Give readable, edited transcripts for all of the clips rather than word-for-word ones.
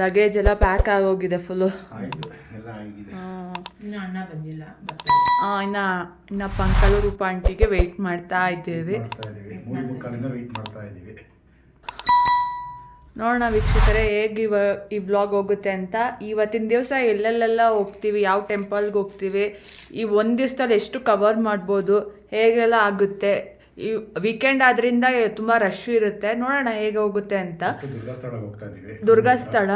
Luggage ಎಲ್ಲ pack ಆಗೋಗಿದೆ full. ಇನ್ನು ಅಣ್ಣ ಬಂದಿಲ್ಲ, ಇನ್ನು ಪಂಕಲು ರೂಪ ಆಂಟಿಗೆ ವೆಯ್ಟ್ ಮಾಡ್ತಾ ಇದ್ದೀವಿ. ನೋಡೋಣ ವೀಕ್ಷಕರೇ ಹೇಗೆ ಈ ವ್ಲಾಗ್ ಹೋಗುತ್ತೆ ಅಂತ. ಇವತ್ತಿನ ದಿವಸ ಎಲ್ಲೆಲ್ಲೆಲ್ಲ ಹೋಗ್ತೀವಿ, ಯಾವ ಟೆಂಪಲ್ಗೆ ಹೋಗ್ತೀವಿ, ಈ ಒಂದು ದಿವಸದಲ್ಲಿ ಎಷ್ಟು ಕವರ್ ಮಾಡ್ಬೋದು, ಹೇಗೆಲ್ಲ ಆಗುತ್ತೆ. ಈ ವೀಕೆಂಡ್ ಆದ್ರಿಂದ ತುಂಬ ರಶ್ ಇರುತ್ತೆ. ನೋಡೋಣ ಹೇಗೆ ಹೋಗುತ್ತೆ ಅಂತ. ದುರ್ಗಸ್ಥಳ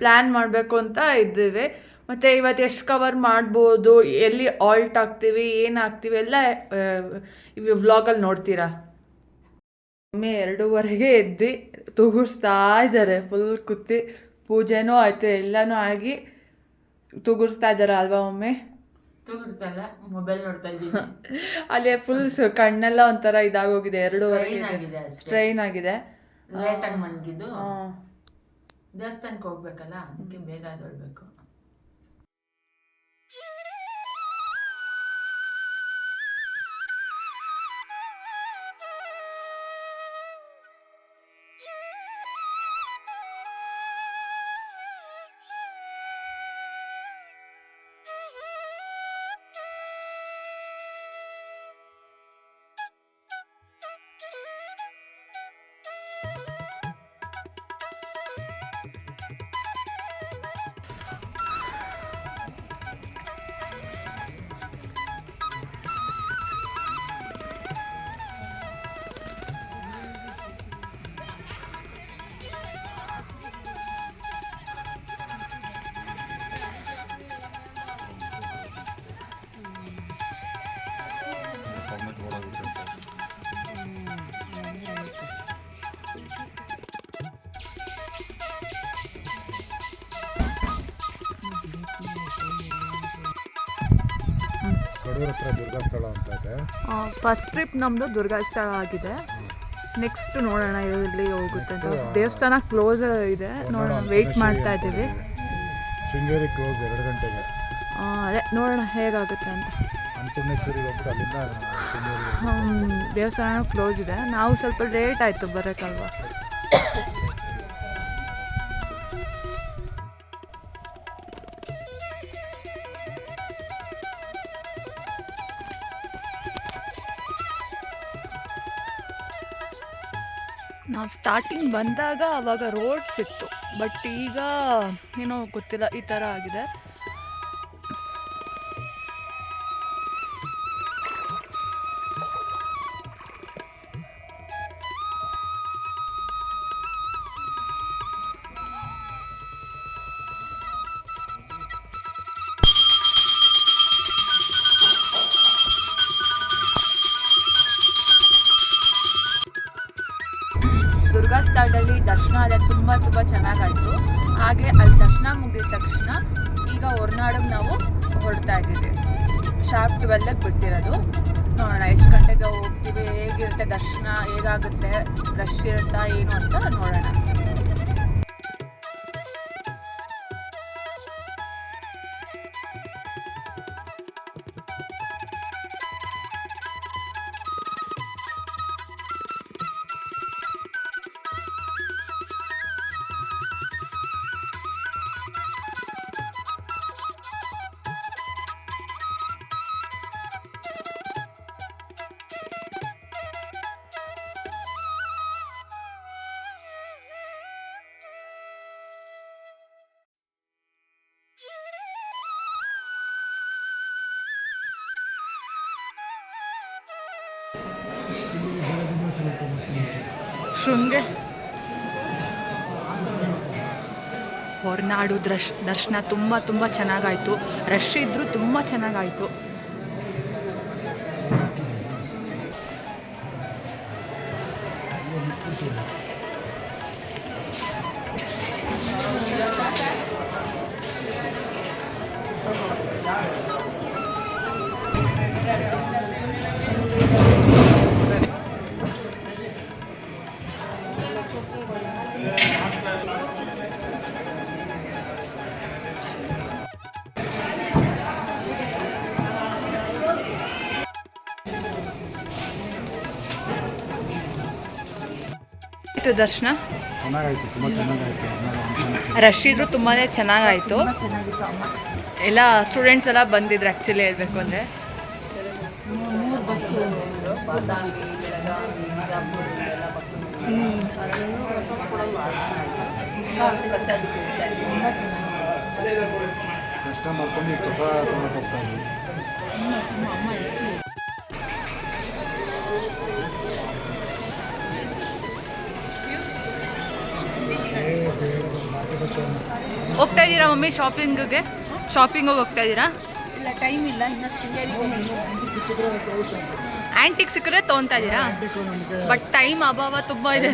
ಪ್ಲ್ಯಾನ್ ಮಾಡಬೇಕು ಅಂತ ಇದ್ದೀವಿ. ಮತ್ತು ಇವತ್ತು ಎಷ್ಟು ಕವರ್ ಮಾಡ್ಬೋದು, ಎಲ್ಲಿ ಆಲ್ಟ್ ಆಗ್ತೀವಿ, ಏನು ಆಗ್ತೀವಿ ಎಲ್ಲ ಈ ವ್ಲಾಗಲ್ಲಿ ನೋಡ್ತೀರಾ. ಒಮ್ಮೆ 2:30ಗೆ ಎದ್ದು ತೂಗುಸ್ತಾ ಇದ್ದಾರೆ. ಫುಲ್ ಕುತ್ತಿ ಪೂಜೆನೂ ಆಯಿತು, ಎಲ್ಲನೂ ಆಗಿ ತೂಗುಸ್ತಾ ಇದ್ದಾರೆ ಅಲ್ವಾ ಒಮ್ಮೆ? ತೂಗುಸ್ತಾಯಿಲ್ಲ, ಮೊಬೈಲ್ ನೋಡ್ತಾ ಇದ್ದೀನಿ. ಅಲ್ಲಿ ಫುಲ್ ಕಣ್ಣೆಲ್ಲ ಒಂಥರ ಇದಾಗೋಗಿದೆ. 2:30 ಸ್ಟ್ರೈನ್ ಆಗಿದೆ. ಲೇಟಾಗಿ ಮನ್ಗಿದ್ದು ದೇವಸ್ಥಾನಕ್ಕೆ ಹೋಗ್ಬೇಕಲ್ಲ, ಅದಕ್ಕೆ ಬೇಗ ಎದ್ದೇಳಬೇಕು. ದುರ್ಗಸ್ಥಳ ಅಂತ ಇದೆ. ಫಸ್ಟ್ ಟ್ರಿಪ್ ನಮ್ಮದು ದುರ್ಗಸ್ಥಳ ಆಗಿದೆ. ನೆಕ್ಸ್ಟ್ ನೋಡೋಣ ಎಲ್ಲಿ ಹೋಗುತ್ತೆ ಅಂತ. ದೇವಸ್ಥಾನ ಕ್ಲೋಸ್ ಇದೆ, ನೋಡೋಣ ವೆಯ್ಟ್ ಮಾಡ್ತಾ ಇದ್ದೀವಿ. ಶೃಂಗೇರಿ ಕ್ಲೋಸ್ 2 ಗಂಟೆಗೆ. ಅದೇ ನೋಡೋಣ ಹೇಗಾಗುತ್ತೆ ಅಂತ. ಅನ್ನಪೂರ್ಣೇಶ್ವರಿ ಹೋಗ್ಬಿಟ್ಟು ಅಲ್ಲಿಂದ ದೇವಸ್ಥಾನ ಕ್ಲೋಸ್ ಇದೆ. ನಾವು ಸ್ವಲ್ಪ ಲೇಟ್ ಆಯಿತು ಬರೋಕ್ಕಲ್ವಾ. ನಾವು ಸ್ಟಾರ್ಟಿಂಗ್ ಬಂದಾಗ ಆವಾಗ ರೋಡ್ಸ್ ಇತ್ತು, ಬಟ್ ಈಗ ಏನೋ ಗೊತ್ತಿಲ್ಲ ಈ ಥರ ಆಗಿದೆ. ದುರ್ಗಸ್ಥಳದಲ್ಲಿ ದರ್ಶನ ಆದರೆ ತುಂಬ ಚೆನ್ನಾಗಾಯಿತು. ಹಾಗೆ ಅಲ್ಲಿ ದರ್ಶನ ಮುಗಿದ ತಕ್ಷಣ ಈಗ ಹೊರನಾಡಿಗೆ ನಾವು ಹೊರಡ್ತಾ ಇದ್ದೀವಿ. ಶಾರ್ಪ್ 12ಗೆ ಬಿಟ್ಟಿರೋದು. ನೋಡೋಣ ಎಷ್ಟು ಗಂಟೆಗೆ ಹೋಗ್ತೀವಿ, ಹೇಗಿರುತ್ತೆ ದರ್ಶನ, ಹೇಗಾಗುತ್ತೆ, ರಶ್ ಇರುತ್ತಾ ಏನು ಅಂತ ನೋಡೋಣ. ಹೊರನಾಡು ದರ್ಶನ ತುಂಬ ಚೆನ್ನಾಗಾಯಿತು. ರಶ್ ಇದ್ದರೂ ತುಂಬ ಚೆನ್ನಾಗಾಯಿತು. ದರ್ಶನ ಚೆನ್ನಾಗಾಯ್ತು, ತುಂಬ ಚೆನ್ನಾಗಾಯ್ತು. ರಶ್ ಇದ್ರೂ ತುಂಬಾ ಚೆನ್ನಾಗಾಯಿತು. ಚೆನ್ನಾಗಿತ್ತು ಅಮ್ಮ. ಎಲ್ಲ ಸ್ಟೂಡೆಂಟ್ಸ್ ಎಲ್ಲ ಬಂದಿದ್ರು ಆ್ಯಕ್ಚುಲಿ ಹೇಳಬೇಕು ಅಂದರೆ. 3 ಬಸ್ಸು ಬಾದಾಮಿ, ಬೆಳಗಾವಿ, ಬಿಜಾಪುರ ಎಲ್ಲ ಪ್ರಸಾದ ತುಂಬ ಚೆನ್ನಾಗಿ ಕಷ್ಟ ಮಾಡ್ಕೊಂಡು ಈ ಕಸ ತೊಗೊಂಡು ಹೋಗ್ತಾ ಇದ್ವಿ. ಅಮ್ಮ ಎಷ್ಟು ಹೋಗ್ತಾ ಇದ್ದೀರಾ ಮಮ್ಮಿ ಶಾಪಿಂಗಿಗೆ? ಹೋಗ್ತಾ ಇದ್ದೀರಾ? ಇಲ್ಲ, ಟೈಮ್ ಇಲ್ಲ, ಇನ್ನು ಶೃಂಗೇರಿ ಆ್ಯಂಟಿಕ್ ಸಿಕ್ಕರೆ ತೊಗೊತಾ ಇದ್ದೀರಾ? ಬಟ್ ಟೈಮ್ ಅಭಾವ ತುಂಬ ಇದೆ.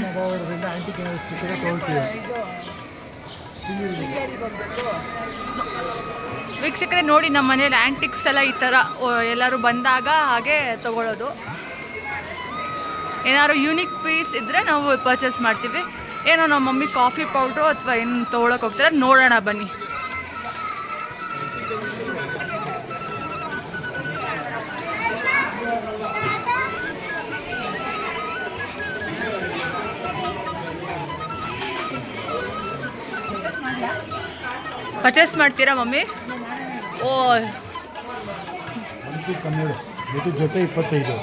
ವೀಕ್ಷಕರೇ ನೋಡಿ, ನಮ್ಮ ಮನೇಲಿ ಆ್ಯಂಟಿಕ್ಸ್ ಎಲ್ಲ ಈ ಥರ ಎಲ್ಲರೂ ಬಂದಾಗ ಹಾಗೆ ತಗೊಳ್ಳೋದು. ಏನಾದ್ರು ಯೂನಿಕ್ ಪೀಸ್ ಇದ್ದರೆ ನಾವು ಪರ್ಚೇಸ್ ಮಾಡ್ತೀವಿ. ಏನೋ ನಮ್ಮ ಮಮ್ಮಿ ಕಾಫಿ ಪೌಡ್ರು ಅಥವಾ ಏನು ತೊಗೊಳಕ್ಕೆ ಹೋಗ್ತಾರೆ, ನೋಡೋಣ ಬನ್ನಿ. ಪರ್ಚೇಸ್ ಮಾಡ್ತೀರಾ ಮಮ್ಮಿ? ಓ, ಕನ್ನಡ ಜೊತೆ 25.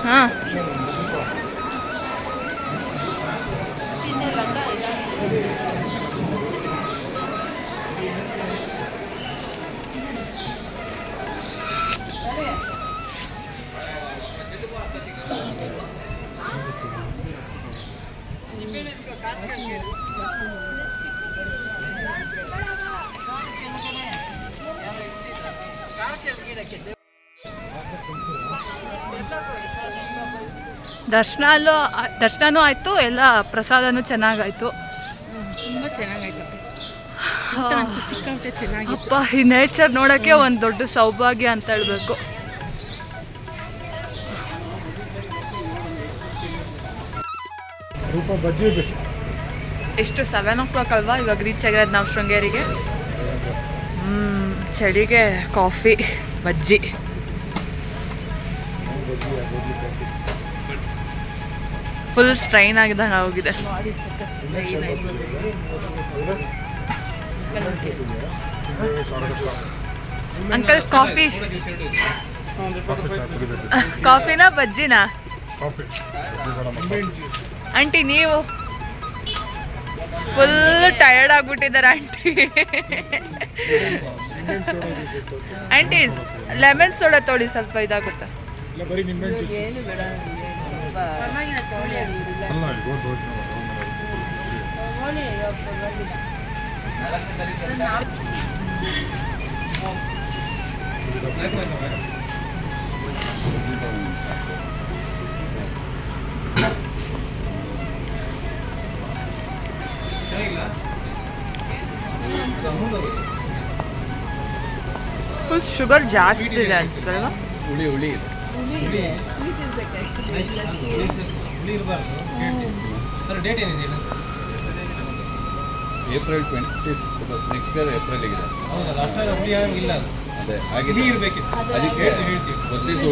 ಹಾಂ, ದರ್ಶನನೂ ಆಯಿತು, ಎಲ್ಲ ಪ್ರಸಾದನೂ ಚೆನ್ನಾಗಾಯಿತು. ತುಂಬ ಚೆನ್ನಾಗಾಯ್ತು. ಸಿಕ್ಕಾಪಟ್ಟೆ ಚೆನ್ನಾಗಿತ್ತು. ಅಪ್ಪ, ಈ ನೇಚರ್ ನೋಡೋಕ್ಕೆ ಒಂದು ದೊಡ್ಡ ಸೌಭಾಗ್ಯ ಅಂತ ಹೇಳಬೇಕು. ಎಷ್ಟು 7 o'clock ಅಲ್ವಾ ಇವಾಗ ರೀಚ್ ಆಗಿರೋದು ನಾವು ಶೃಂಗೇರಿಗೆ. ಚಳಿಗೆ ಕಾಫಿ, ಬಜ್ಜಿ. ಫುಲ್ ಸ್ಟ್ರೈನ್ ಆಗಿದಂಗೆ ಆಗೋಗಿದೆ. ಅಂಕಲ್, ಕಾಫಿನಾ ಬಜ್ಜಿನಾ? ಆಂಟಿ ನೀವು ಫುಲ್ ಟಯರ್ಡ್ ಆಗ್ಬಿಟ್ಟಿದ್ದಾರೆ ಆಂಟಿ. ಲೆಮನ್ ಸೋಡಾ ತೊಳಿ, ಸ್ವಲ್ಪ ಇದಾಗುತ್ತೆ. ಫುಲ್ ಶುಗರ್ ಜಾಸ್ತಿ ಇದೆ ಅನ್ಸುತ್ತಲ್ವಾ? ಹುಳಿ ಸ್ವೀಟ್ ಇರ್ಬೇಕು ಆ್ಯಕ್ಚುಲಿ. ಡೇಟ್ ಏನಿದೆ? ಏಪ್ರಿಲ್ 20, ನೆಕ್ಸ್ಟ್ ಇಯರ್ ಏಪ್ರಿಲ್ ಇದೆ. ಹೌದಲ್ಲ, ಹುಳಿ ಇಲ್ಲ. ಅದೇ ಹಾಗೆ ಇರಬೇಕಿತ್ತು, ಅದಕ್ಕೆ ಗೊತ್ತಿದ್ದು.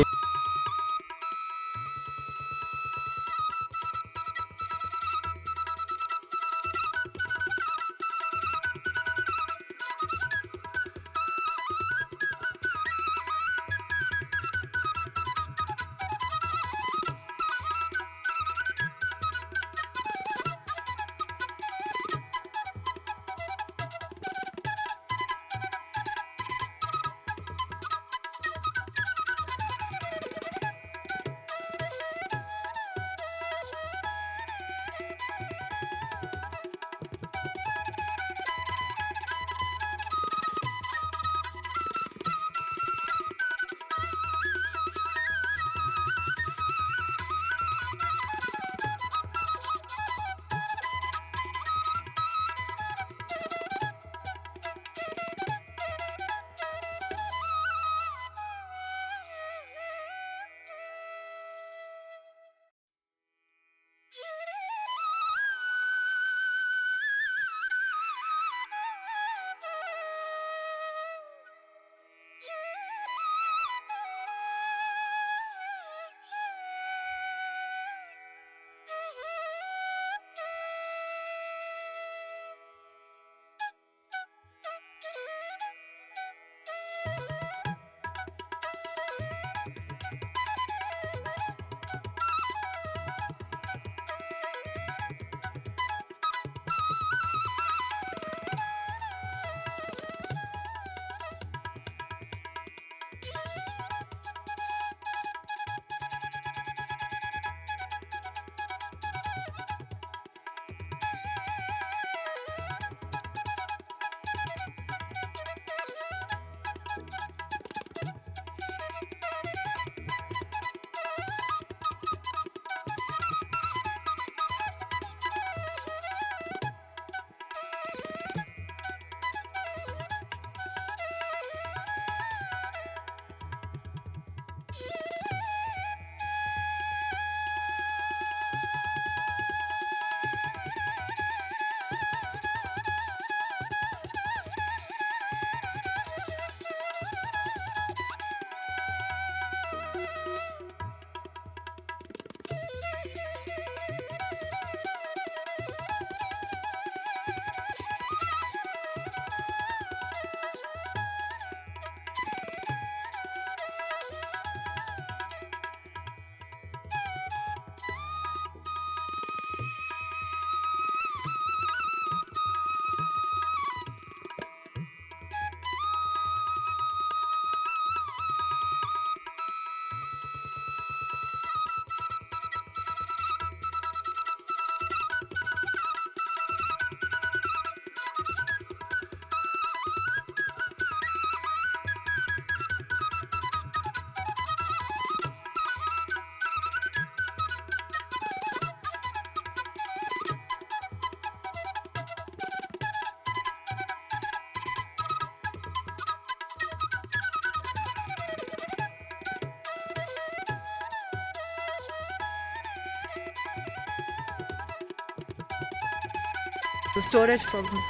Storage problem.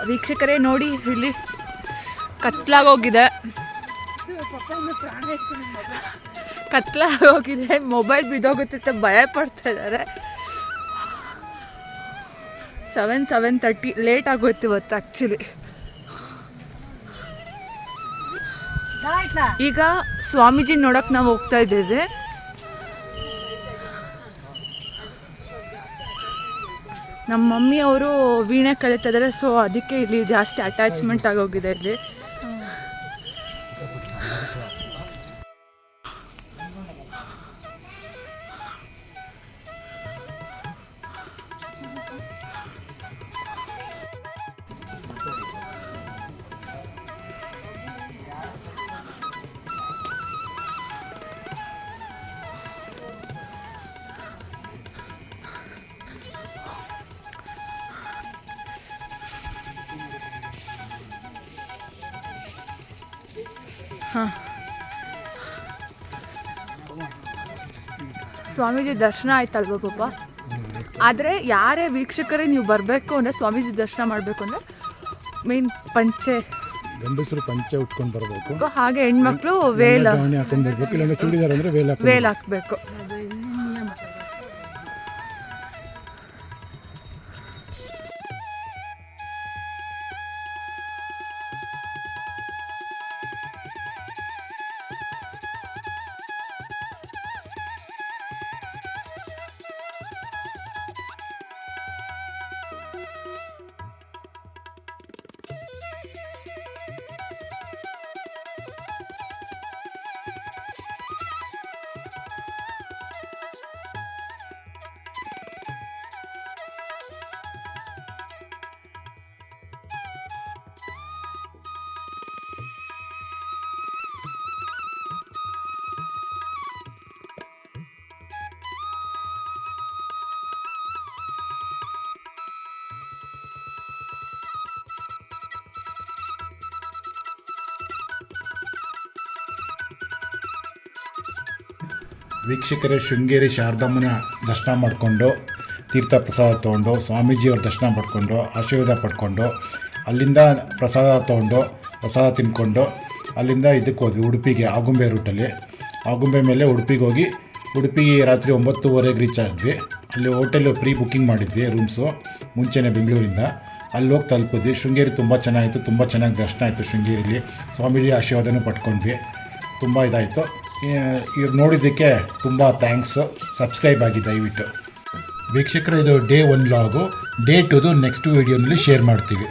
ವೀಕ್ಷಕರೇ ನೋಡಿ, ಇಲ್ಲಿ ಕತ್ಲಾಗೋಗಿದೆ, ಮೊಬೈಲ್ ಬಿದ್ದೋಗುತ್ತೆ ಭಯ ಪಡ್ತಾ ಇದ್ದಾರೆ. 7:30 ಲೇಟ್ ಆಗೋಯ್ತು ಇವತ್ತು ಆ್ಯಕ್ಚುಲಿ. ಈಗ ಸ್ವಾಮೀಜಿ ನೋಡೋಕೆ ನಾವು ಹೋಗ್ತಾ ಇದ್ದೇವೆ. ನಮ್ಮ ಮಮ್ಮಿ ಅವರು ವೀಣೆ ಕಲಿತಾ ಇದ್ದಾರೆ, ಸೊ ಅದಕ್ಕೆ ಇಲ್ಲಿ ಜಾಸ್ತಿ ಅಟ್ಯಾಚ್ಮೆಂಟ್ ಆಗೋಗಿದೆ ಇಲ್ಲಿ. ಹಾಂ, ಸ್ವಾಮೀಜಿ ದರ್ಶನ ಆಯ್ತಲ್ವ ಪಾಪ. ಆದರೆ ಯಾರೇ ವೀಕ್ಷಕರೇ ನೀವು ಬರಬೇಕು ಅಂದರೆ, ಸ್ವಾಮೀಜಿ ದರ್ಶನ ಮಾಡಬೇಕು ಅಂದರೆ ಮೇನ್ ಪಂಚೆ, ಗಂಡಸರು ಪಂಚೆ ಉಟ್ಕೊಂಡು ಬರಬೇಕು, ಹಾಗೆ ಹೆಣ್ಮಕ್ಳು ವೇಲ್ ಹಾಕೊಂಡು ಬರ್ಬೇಕು, ಇಲ್ಲಾಂದ್ರೆ ಚೂಡಿದಾರ ಅಂದರೆ ವೇಲ್ ಹಾಕಬೇಕು. ವೀಕ್ಷಕರೇ, ಶೃಂಗೇರಿ ಶಾರದಮ್ಮನ ದರ್ಶನ ಮಾಡಿಕೊಂಡು ತೀರ್ಥ ಪ್ರಸಾದ ತೊಗೊಂಡು ಸ್ವಾಮೀಜಿಯವ್ರ ದರ್ಶನ ಪಡ್ಕೊಂಡು ಆಶೀರ್ವಾದ ಪಡ್ಕೊಂಡು ಅಲ್ಲಿಂದ ಪ್ರಸಾದ ತೊಗೊಂಡು ಪ್ರಸಾದ ತಿನ್ಕೊಂಡು ಅಲ್ಲಿಂದ ಇದಕ್ಕೆ ಹೋದ್ವಿ ಉಡುಪಿಗೆ, ಆಗುಂಬೆ ರೂಟಲ್ಲಿ. ಆಗುಂಬೆ ಮೇಲೆ ಉಡುಪಿಗೆ ಹೋಗಿ ಉಡುಪಿಗೆ ರಾತ್ರಿ 9:30ಗೆ ರೀಚ್ ಆದ್ವಿ. ಅಲ್ಲಿ ಹೋಟೆಲು ಪ್ರೀ ಬುಕ್ಕಿಂಗ್ ಮಾಡಿದ್ವಿ ರೂಮ್ಸು ಮುಂಚೆನೇ ಬೆಂಗಳೂರಿಂದ. ಅಲ್ಲಿ ಹೋಗಿ ತಲುಪಿದ್ವಿ. ಶೃಂಗೇರಿ ತುಂಬ ಚೆನ್ನಾಗಿತ್ತು, ತುಂಬ ಚೆನ್ನಾಗಿ ದರ್ಶನ ಆಯಿತು. ಶೃಂಗೇರಿಲಿ ಸ್ವಾಮೀಜಿ ಆಶೀರ್ವಾದನೂ ಪಡ್ಕೊಂಡ್ವಿ. ತುಂಬ ಇದಾಯಿತು. ಇವ್ರು ನೋಡಿದ್ದಕ್ಕೆ ತುಂಬ ಥ್ಯಾಂಕ್ಸು. ಸಬ್ಸ್ಕ್ರೈಬ್ ಆಗಿ ದಯವಿಟ್ಟು. ವೀಕ್ಷಕರು, ಇದು ಡೇ 1 ವ್ಲಾಗು. ಡೇ 2 ನೆಕ್ಸ್ಟ್ ವೀಡಿಯೋನಲ್ಲಿ ಶೇರ್ ಮಾಡ್ತೀವಿ.